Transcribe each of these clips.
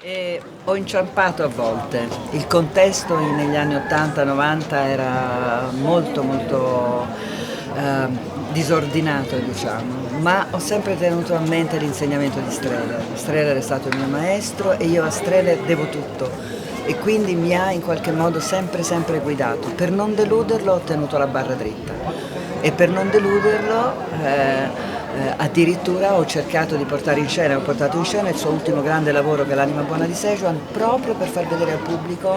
E ho inciampato a volte. Il contesto negli anni 80-90 era molto eh, disordinato, diciamo, ma ho sempre tenuto a mente l'insegnamento di Strehler. Strehler è stato il mio maestro e io a Strehler devo tutto e quindi mi ha in qualche modo sempre guidato. Per non deluderlo ho tenuto la barra dritta e per non deluderlo addirittura ho cercato di portare in scena, ho portato in scena il suo ultimo grande lavoro che è L'anima buona di Sejuan, proprio per far vedere al pubblico,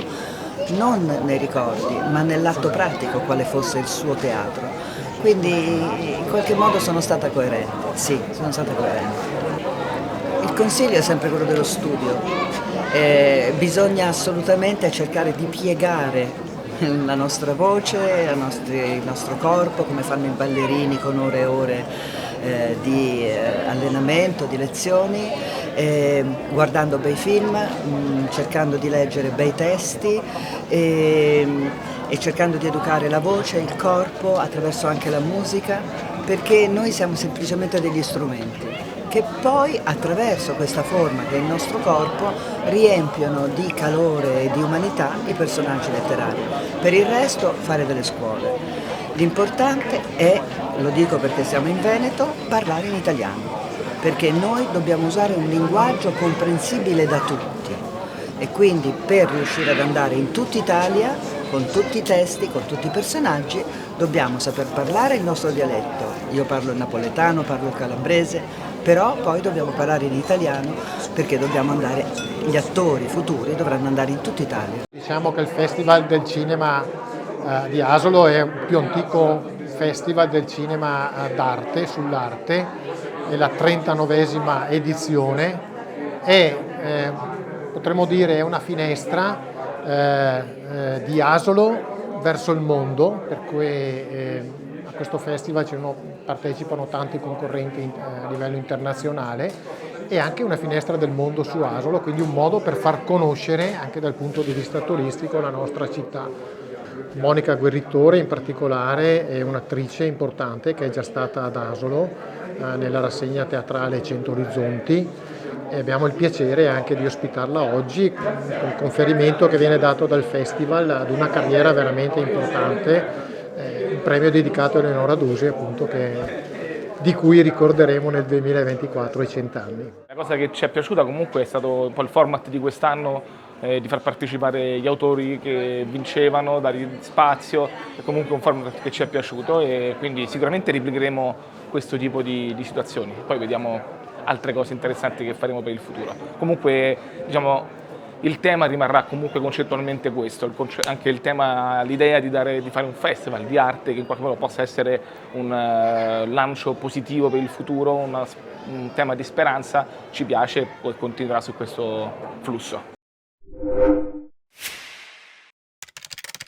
non nei ricordi, ma nell'atto pratico quale fosse il suo teatro. Quindi in qualche modo sono stata coerente, sì, sono stata coerente. Il consiglio è sempre quello dello studio. Bisogna assolutamente cercare di piegare la nostra voce, il nostro corpo, come fanno i ballerini con ore e ore di allenamento, di lezioni, guardando bei film, cercando di leggere bei testi e cercando di educare la voce, il corpo attraverso anche la musica, perché noi siamo semplicemente degli strumenti che poi attraverso questa forma che è il nostro corpo riempiono di calore e di umanità i personaggi letterari. Per il resto fare delle scuole. L'importante è, lo dico perché siamo in Veneto, parlare in italiano, perché noi dobbiamo usare un linguaggio comprensibile da tutti e quindi per riuscire ad andare in tutta Italia, con tutti i testi, con tutti i personaggi, dobbiamo saper parlare il nostro dialetto. Io parlo il napoletano, parlo il calabrese, però poi dobbiamo parlare in italiano perché dobbiamo andare, gli attori futuri dovranno andare in tutta Italia. Diciamo che il Festival del Cinema di Asolo è un più antico festival del cinema d'arte, sull'arte, è la 39esima edizione e potremmo dire è una finestra di Asolo verso il mondo, per cui a questo festival partecipano tanti concorrenti a livello internazionale e anche una finestra del mondo su Asolo, quindi un modo per far conoscere anche dal punto di vista turistico la nostra città. Monica Guerritore in particolare è un'attrice importante che è già stata ad Asolo nella rassegna teatrale 100 Orizzonti e abbiamo il piacere anche di ospitarla oggi con il conferimento che viene dato dal festival ad una carriera veramente importante, un premio dedicato a Eleonora Duse, appunto, di cui ricorderemo nel 2024 i 100 anni. La cosa che ci è piaciuta comunque è stato un po' il format di quest'anno, di far partecipare gli autori che vincevano, dare spazio, è comunque un format che ci è piaciuto e quindi sicuramente replicheremo questo tipo di situazioni. Poi vediamo altre cose interessanti che faremo per il futuro. Comunque diciamo, il tema rimarrà comunque concettualmente questo, anche il tema, l'idea di fare un festival di arte che in qualche modo possa essere un lancio positivo per il futuro, un tema di speranza, ci piace e continuerà su questo flusso.